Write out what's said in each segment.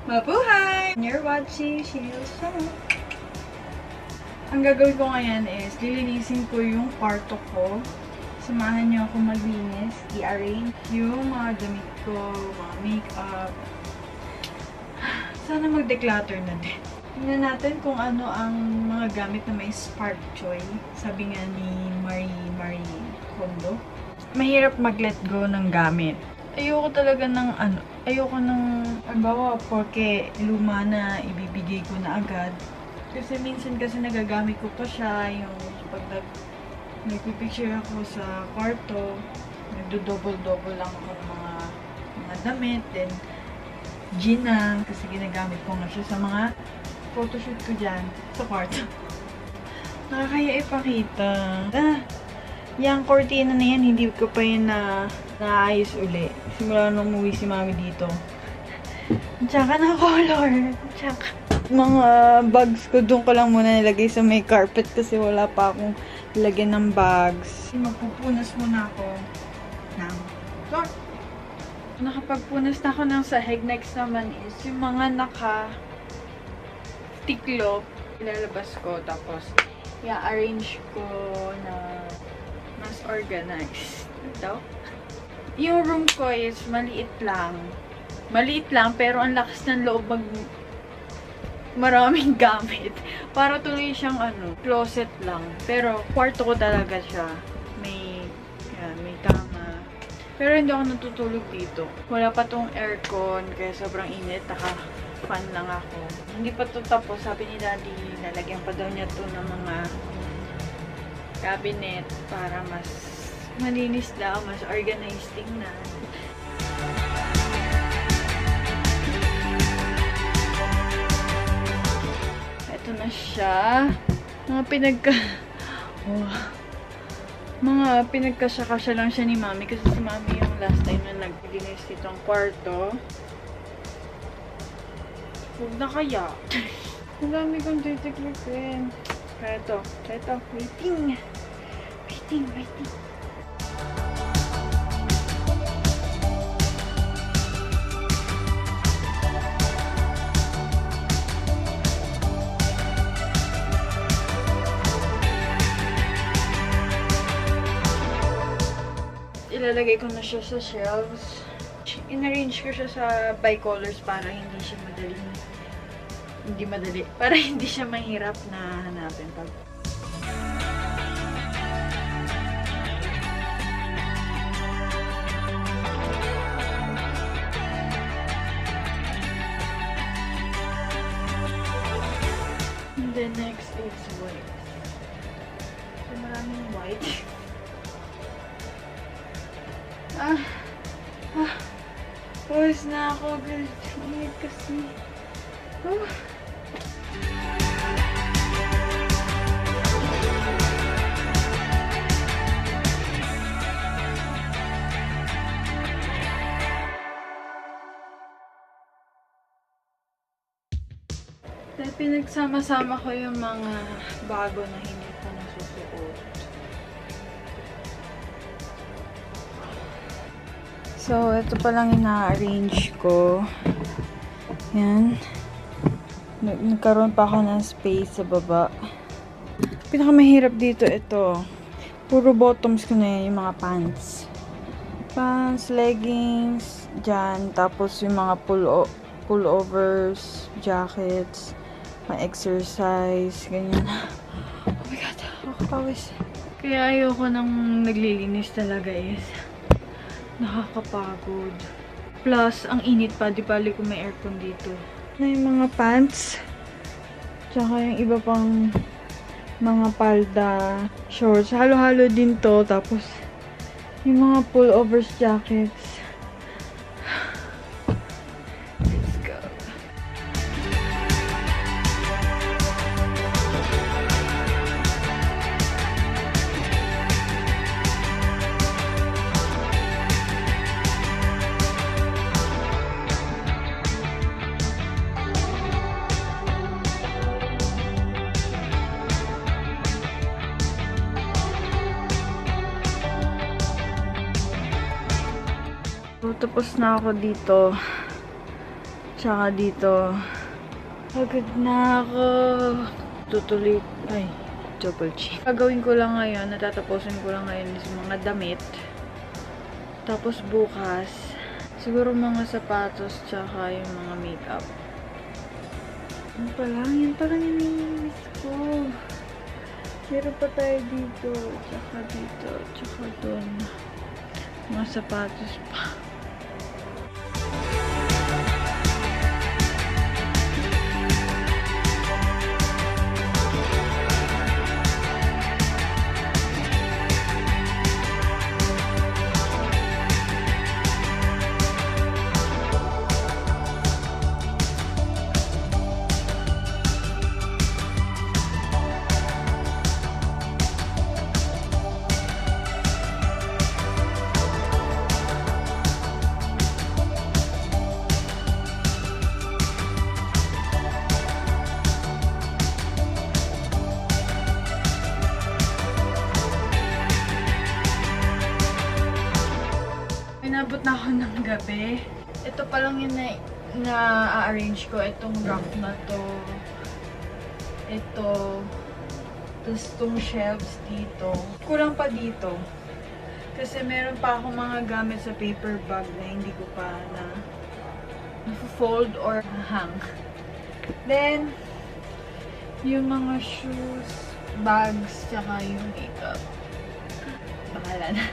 Mabuhay! You're watching Shields Channel. Ang gagawin ko ngayon is, lilinisin ko yung kwarto ko. Samahan niyo ako maglinis, i-arrange yung mga damit ko, mga makeup. Sana mag-declutter na din. Tingnan natin kung ano ang mga gamit na may spark joy. Sabi nga ni Marie Kondo. Mahirap mag-let go ng gamit. Ayoko talaga ng ayoko ng, halimbawa, porke luma na, ibibigay ko na agad. Kasi minsan kasi nagagamit ko pa siya, yung pag nagpipicture ako sa kwarto, nagdo-double lang ako ng mga damit, then ginang, kasi ginagamit ko nga siya sa mga photoshoot ko dyan, sa kwarto. Nakakaya ipakita. Yung cortina na yan, hindi ko pa yun naayos uli. Simula nung umuwi si mami dito. Tsaka na color. Tsaka mga bags ko, doon ko lang muna nilagay sa may carpet kasi wala pa akong lagyan ng bags. Magpupunas muna ako ng floor. Nakapagpunas na ako ng sahig. Next naman is yung mga naka-tiklop. Ilalabas ko. Tapos, i-arrange ko na mas organized. Ito. Yung room ko is maliit lang. Maliit lang, pero ang lakas ng loob maraming gamit. Para tuloy siyang closet lang. Pero kwarto ko talaga siya. May kama. Pero hindi ako natutulog dito. Wala pa tong aircon, kaya sobrang init. Naka-fan lang ako. Hindi pa to tapos. Sabi ni Daddy, lalagyan pa daw niya to ng mga cabinet para mas malinis daw, mas organized tingnan. Ito na siya. Mga pinagkasya-kasya lang siya ni Mami kasi si Mami yung last time na naglinis itong kwarto. Huwag na kaya. Ang dami kong titiklikin. Kaya ito. Waiting. Ilalagay ko na siya sa shelves. In-arrange ko siya sa bicolors para hindi siya para hindi siya mahirap na hanapin pag and then next is white. So, maraming white. Pawis na ako. Init kasi. Dahil pinagsama-sama ko yung mga bago na hindi ko nasusuot. So, ito pa lang ina-arrange ko. Yan. Nagkaroon pa ako ng space sa baba. Pinakamahirap dito ito. Puro bottoms ko na yan, yung mga pants. Pants, leggings, dyan. Tapos yung mga pullovers, jackets, mga exercise, ganyan. Oh my God, nakakapawis. Kaya ayoko nang naglilinis talaga is nakakapagod. Plus, ang init pa. Di bali ko may aircon dito. Na yung mga pants. Tsaka yung iba pang mga palda, shorts. Halo-halo din to. Tapos, yung mga pullovers, jackets. Let's go. So, tapos na ako dito. Tsaka dito. Pagod na ako. Tutuloy. Ay, double cheek. Gagawin ko lang ngayon, natatapusin ko lang ngayon is mga damit. Tapos bukas, siguro mga sapatos, tsaka yung mga makeup. Yan pa lang yung nilinis ko. Meron pa tayo dito, tsaka dun. Mga sapatos pa. Inabot na ako ng gabi. Ito pa lang yung na-arrange ko. Itong rack na to. Ito. Tapos itong shelves dito. Kulang pa dito. Kasi meron pa akong mga gamit sa paper bag na hindi ko pa na fold or hang. Then, yung mga shoes, bags, tsaka yung makeup. Bahala na.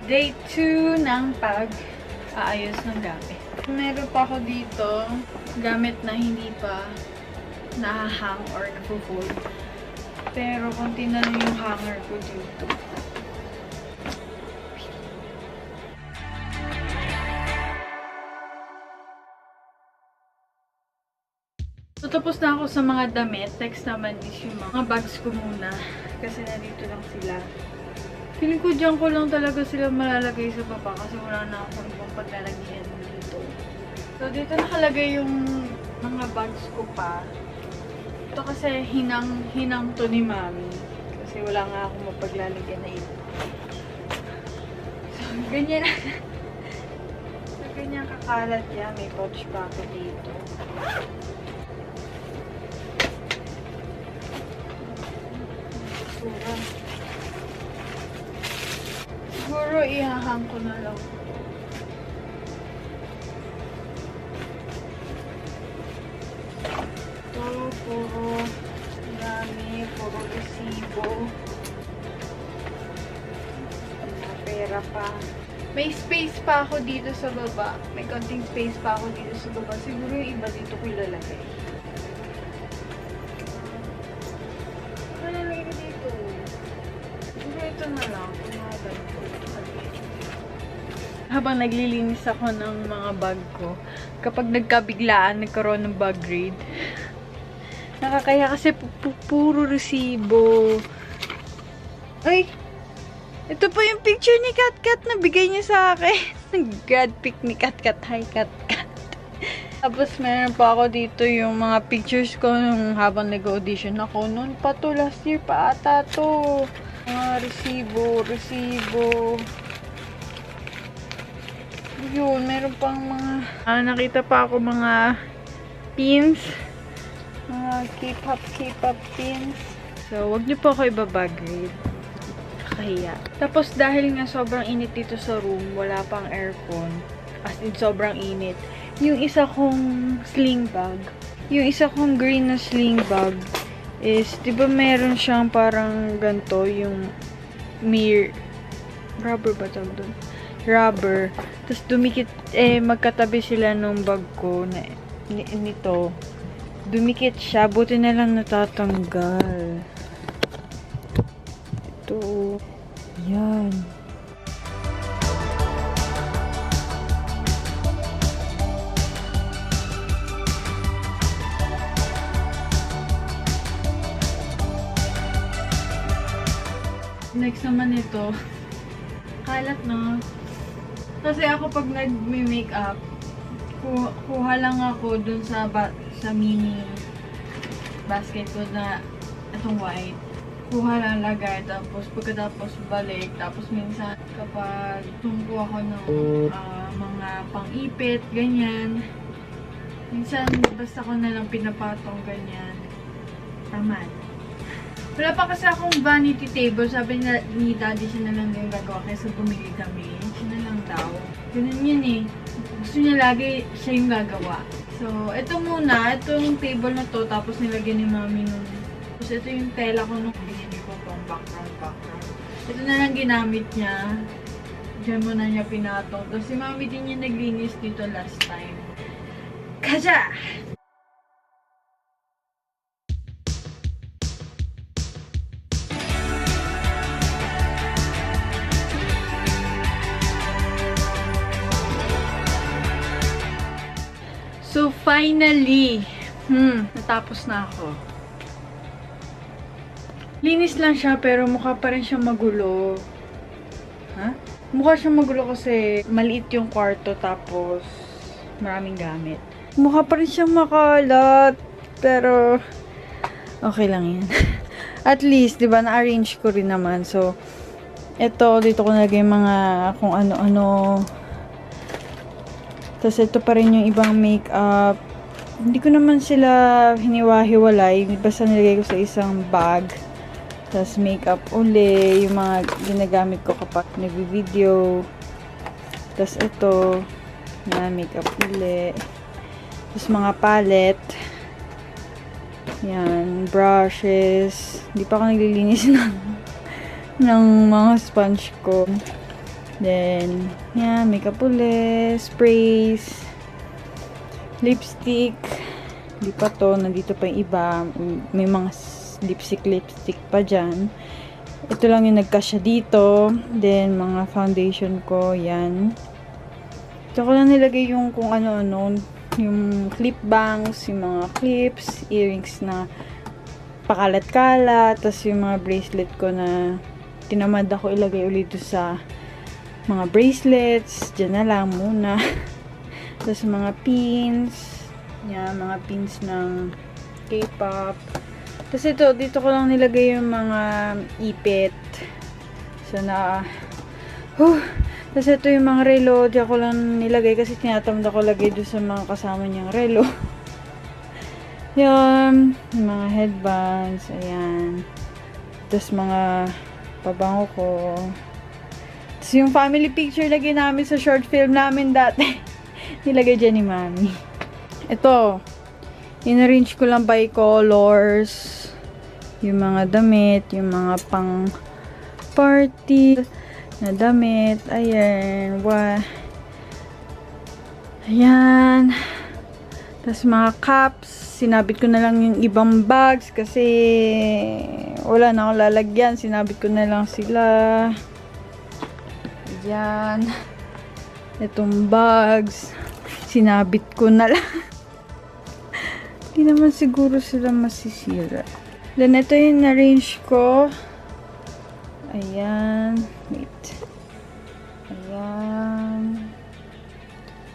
Day 2 ng pag-aayos ng gamit. Meron pa ako dito, gamit na hindi pa na-hang or na-fold. Pero konti na lang yung hanger ko dito. So, tapos na ako sa mga damit. Next naman is yung mga bags ko muna. Kasi nandito lang sila. Feeling ko dyan ko lang talaga sila malalagay sa baba kasi wala na akong ibang paglalagyan dito. So, dito nakalagay yung mga bags ko pa. Ito kasi hinang to ni Mami. Kasi wala nga akong mapaglalagyan na ito. So, ganyan. So, ganyan kakalat yan. May pouch pa ako dito. Siguro ihahang ko na lang. Ito, puro dami, puro resibo. Mga pera pa. May space pa ako dito sa baba. May konting space pa ako dito sa baba. Siguro yung iba dito ko ilalagay. Ano nalagay ko dito? Siguro ito na lang. Habang naglilinis ako ng mga bag ko, kapag nagkabiglaan, nagkaroon ng bag raid, nakakaya kasi puro resibo. Ay! Ito po yung picture ni Katkat na bigay niya sa akin. God pic ni Katkat. Hi, Katkat. Tapos meron pa ako dito yung mga pictures ko nung habang nag-audition ako. Noon pa to, last year pa ata to. Mga resibo. Yun, meron pang mga nakita pa ako mga pins. Mga K-pop pins. So, wag niyo po ako ibabag grade. Kakahiya. Tapos, dahil nga sobrang init dito sa room, wala pang aircon. As in, sobrang init. Yung isa kong sling bag, yung isa kong green na sling bag is, di ba meron siyang parang ganito, yung mirror. Rubber ba tawag doon? Rubber. Tapos dumikit, magkatabi sila nung bag ko na, nito. Dumikit siya. Buti na lang natatanggal. Ito. Yan. Next naman ito. Kalat na. Kasi ako pag nag-makeup, kuha lang ako dun sa mini basket ko na itong white. Kuha lang lagay, tapos pagkatapos balik, tapos minsan kapag tungko ako ng mga pang-ipit, ganyan. Minsan, basta ko na lang pinapatong ganyan. Tamad. Wala pa kasi akong vanity table. Sabi ni daddy, siya na lang yung gagawa. Kaya bumili kami. Siya na lang daw. Ganun yun eh. Gusto niya lagi siya yung gagawa. So, ito muna. Ito yung table na to. Tapos nilagyan ni mami nung... Tapos ito yung tela ko nung binili ko pang background. Ito na lang ginamit niya. Diyan mo na niya pinatong. Tapos si mami din yung naglinis dito last time. Kaja! So, finally, natapos na ako. Linis lang siya, pero mukha pa rin siyang magulo. Ha? Mukha siyang magulo kasi maliit yung kwarto, tapos maraming gamit. Mukha pa rin siyang makalat, pero okay lang yan. At least, di ba, na-arrange ko rin naman. So, dito ko nalagay mga kung ano-ano. Tapos ito pa rin yung ibang makeup. Hindi ko naman sila hiniwa-hiwalay. Basta nilagay ko sa isang bag. Tapos makeup uli. Yung mga ginagamit ko kapag nag-video. Tapos ito. Yan, makeup uli. Tapos mga palette. Yan, brushes. Hindi pa ako naglilinis ng mga sponge ko. Then, yan, makeup uli, sprays, lipstick. Hindi pa to, nandito pa yung iba. May mga lipstick pa dyan. Ito lang yung nagkasya dito. Then, mga foundation ko, yan. Ito ko lang nilagay yung kung ano-ano, yung clip bangs, yung mga clips, earrings na pakalat-kalat, tapos yung mga bracelet ko na tinamad ako ilagay ulit sa mga bracelets, dyan na lang muna. Tapos mga pins, yan, mga pins ng K-pop. Tapos ito, dito ko lang nilagay yung mga ipit. So na, tapos ito yung mga relo, diyan ko lang nilagay kasi tinatamad ako lagay doon sa mga kasama niyang relo. Yan, yung mga headbands, ayan. Tapos mga pabango ko. Tapos yung family picture na ginamit sa short film namin dati, nilagay dyan ni mami. Ito, in-arrange ko lang by colors. Yung mga damit, yung mga pang party na damit. Ayan. Ayan. Tapos mga cups. Sinabit ko na lang yung ibang bags kasi wala na akong lalagyan. Sinabit ko na lang sila. Ayan. Itong bags. Sinabit ko na lang. Hindi naman siguro sila masisira. Then, ito yung arrange ko. Ayan. Wait. Ayan.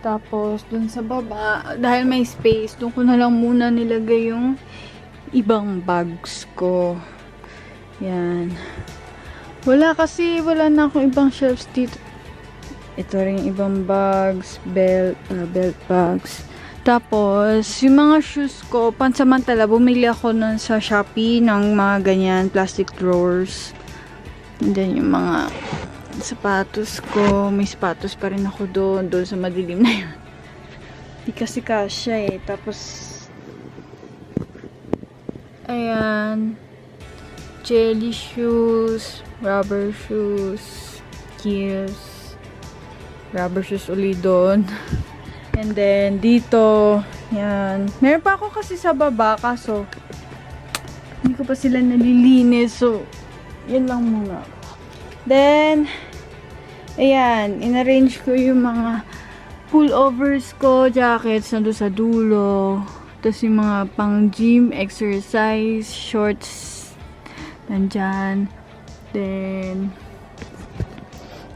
Tapos, dun sa baba, dahil may space, dun ko na lang muna nilagay yung ibang bags ko. Ayan. Wala na akong ibang shelves dito. Ito rin ibang bags, belt bags. Tapos, yung mga shoes ko, pansamantala, bumili ako nun sa Shopee ng mga ganyan, plastic drawers. And then, yung mga sapatos ko, may sapatos pa rin ako doon sa madilim na yun. Di kasi kasya eh. Tapos, ayan, jelly shoes, rubber shoes, heels, rubber shoes uli doon. And then, dito, yan. Meron pa ako kasi sa baba, kaso, hindi ko pa sila nalilinis. So, yun lang muna. Then, ayan, in-arrange ko yung mga pullovers ko, jackets, nando sa dulo. Tapos yung mga pang gym, exercise, shorts, nandyan. Then,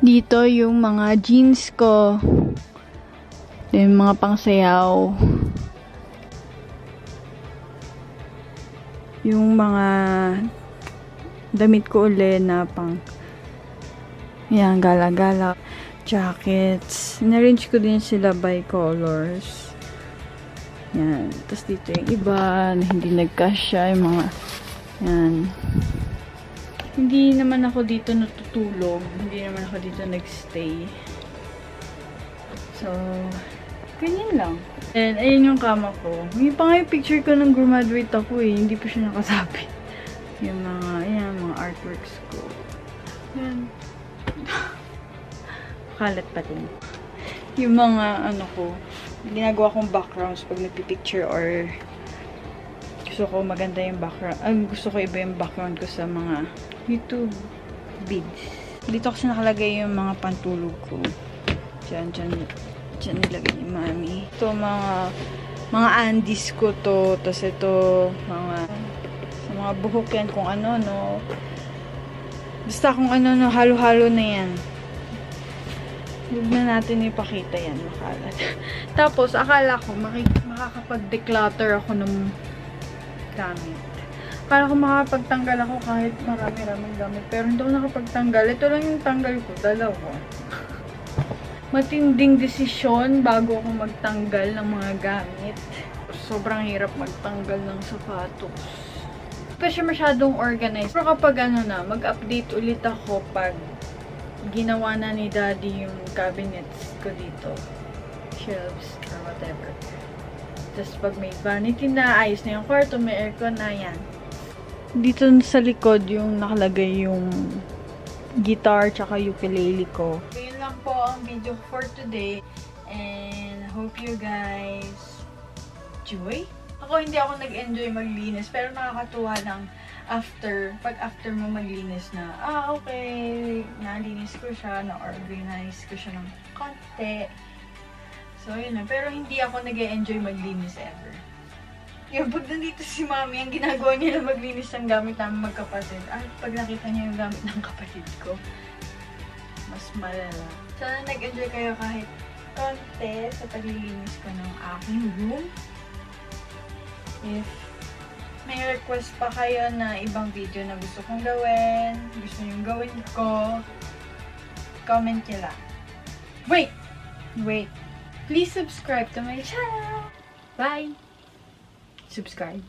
dito yung mga jeans ko. Then, mga pangsayaw. Yung mga damit ko uli na pang yan, gala-gala. jackets. Inarrange ko din sila by colors. Yan. Tapos dito yung iba na hindi nagkasya. Yung mga, yan. Hindi naman ako dito natutulog. Hindi naman ako dito nagstay. So, ganyan lang. And, ayun yung kama ko. May pa nga yung picture ko nung graduate ako eh. Hindi pa siya nakasabi. Yung mga, ayan, mga artworks ko. Yan. Kalat pa din. Yung mga, ano ko, ginagawa kong backgrounds pag nagpipicture or gusto ko maganda yung background. Gusto ko iba yung background ko sa mga YouTube vids. Dito kasi nakalagay yung mga pantulog ko. Diyan nilagay ni Mami. Ito mga andis ko to. Tapos ito, sa mga buhok yan, kung ano, no. Basta kung ano, no, halo-halo na yan. Huwag na natin ipakita yan, makalat. Tapos, akala ko, makakapag-declutter ako ng gamit. Akala ko makakapagtanggal ako kahit marami-raming gamit. Pero hindi ako nakapagtanggal. Ito lang yung tanggal ko, dalawa. Matinding desisyon bago ako magtanggal ng mga gamit. Sobrang hirap magtanggal ng sapatos. Hindi pa siya masyadong organized. Pero kapag mag-update ulit ako pag ginawa na ni Daddy yung cabinets ko dito. Shelves or whatever. Tapos pag may vanity na, ayos na yung kwarto, may aircon na yan. Dito sa likod yung nakalagay yung guitar tsaka ukulele ko. So, yun lang po ang video for today. And hope you guys enjoy. Ako hindi ako nag-enjoy maglinis, pero nakakatuwa lang pag after mo maglinis na, okay, nalinis ko siya, na-organize ko siya ng konti. So, yun na. Pero hindi ako nag-enjoy maglinis ever. Yung pag nandito si Mami, ang ginagawa niya na maglinis ng gamit namin magkapatid. At pag nakita niya yung gamit ng kapatid ko, mas malala. Sana nag-enjoy kayo kahit konti sa paglilinis ko ng aking room. If may request pa kayo na ibang video na gusto kong gawin, gusto nyo gawin ko, comment nyo lang. Wait! Please subscribe to my channel. Bye! Subscribe.